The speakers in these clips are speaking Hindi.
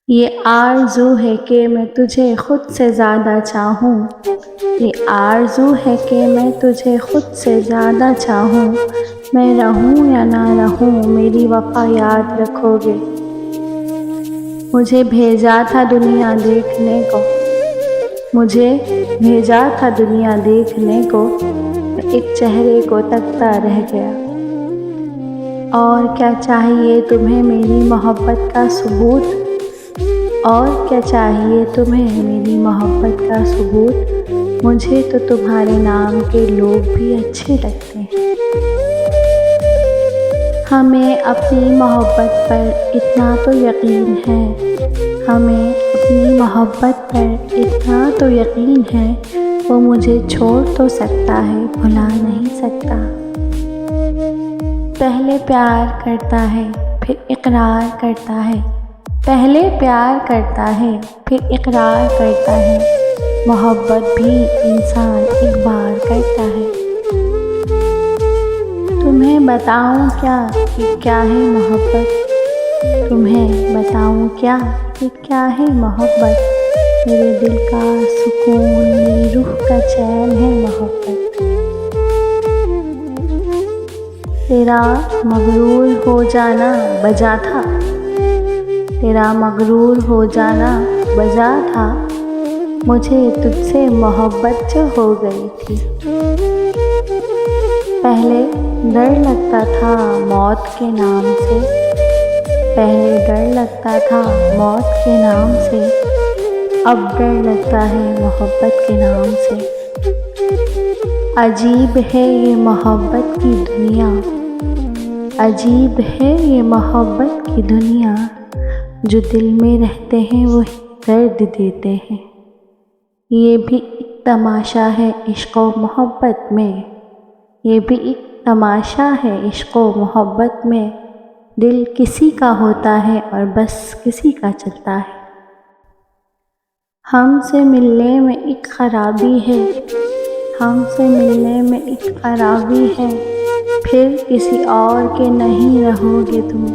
ये आरज़ू है कि मैं तुझे खुद से ज़्यादा चाहूँ। ये आरज़ू है कि मैं तुझे खुद से ज़्यादा चाहूँ। मैं रहूँ या ना रहूँ मेरी वफ़ा याद रखोगे। मुझे भेजा था दुनिया देखने को, मुझे भेजा था दुनिया देखने को, मैं एक चेहरे को तकता रह गया। और क्या चाहिए तुम्हें मेरी मोहब्बत का सबूत, और क्या चाहिए तुम्हें मेरी मोहब्बत का सबूत। मुझे तो तुम्हारे नाम के लोग भी अच्छे लगते हैं। हमें अपनी मोहब्बत पर इतना तो यकीन है, हमें अपनी मोहब्बत पर इतना तो यकीन है, वो मुझे छोड़ तो सकता है भुला नहीं सकता। पहले प्यार करता है फिर इकरार करता है, पहले प्यार करता है फिर इकरार करता है। मोहब्बत भी इंसान एक बार करता है। तुम्हें बताऊं क्या कि क्या है मोहब्बत, तुम्हें बताऊं क्या कि क्या है मोहब्बत। मेरे दिल का सुकून मेरी रूह का चैन है मोहब्बत। तेरा मगरूर हो जाना बजा था, तेरा मगरूर हो जाना बजा था, मुझे तुझसे मोहब्बत जो हो गई थी। पहले डर लगता था मौत के नाम से, पहले डर लगता था मौत के नाम से, अब डर लगता है मोहब्बत के नाम से। अजीब है ये मोहब्बत की दुनिया, अजीब है ये मोहब्बत की दुनिया, जो दिल में रहते हैं वही दर्द देते हैं। ये भी एक तमाशा है इश्क़ व मोहब्बत में, ये भी एक तमाशा है इश्क़ व मोहब्बत में। दिल किसी का होता है और बस किसी का चलता है। हमसे मिलने में एक खराबी है, हमसे मिलने में एक खराबी है, फिर किसी और के नहीं रहोगे तुम।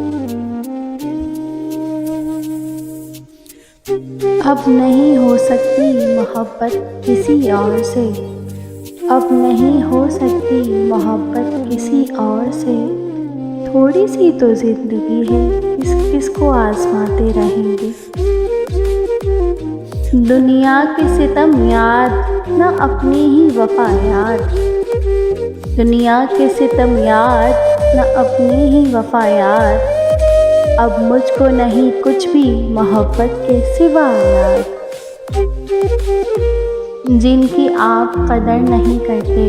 अब नहीं हो सकती मोहब्बत किसी और से, अब नहीं हो सकती मोहब्बत किसी और से। थोड़ी सी तो ज़िंदगी है, किस किस को आज़माते रहेंगे। दुनिया के सितम याद न अपनी ही वफ़ा याद, दुनिया के सितम याद न अपनी ही वफ़ा याद। अब मुझको नहीं कुछ भी मोहब्बत के सिवा याद। जिनकी आप कदर नहीं करते,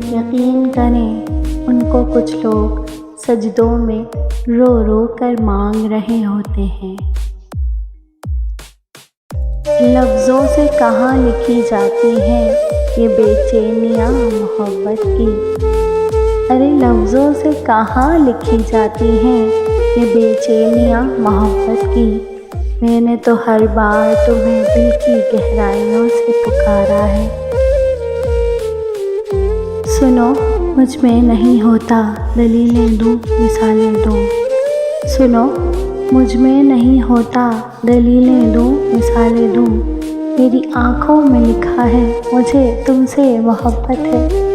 यकीन करें उनको कुछ लोग सजदों में रो रो कर मांग रहे होते हैं। लफ्ज़ों से कहाँ लिखी जाती हैं ये बेचैनियाँ मोहब्बत की, अरे लफ्ज़ों से कहाँ लिखी जाती हैं ये बेचैनियाँ मोहब्बत की। मैंने तो हर बार तुम्हें दिल की गहराइयों से पुकारा है। सुनो मुझ में नहीं होता दलीलें दूँ मिसालें दूँ, सुनो मुझ में नहीं होता दलीलें दूँ मिसालें दूँ। मेरी आँखों में लिखा है मुझे तुमसे मोहब्बत है।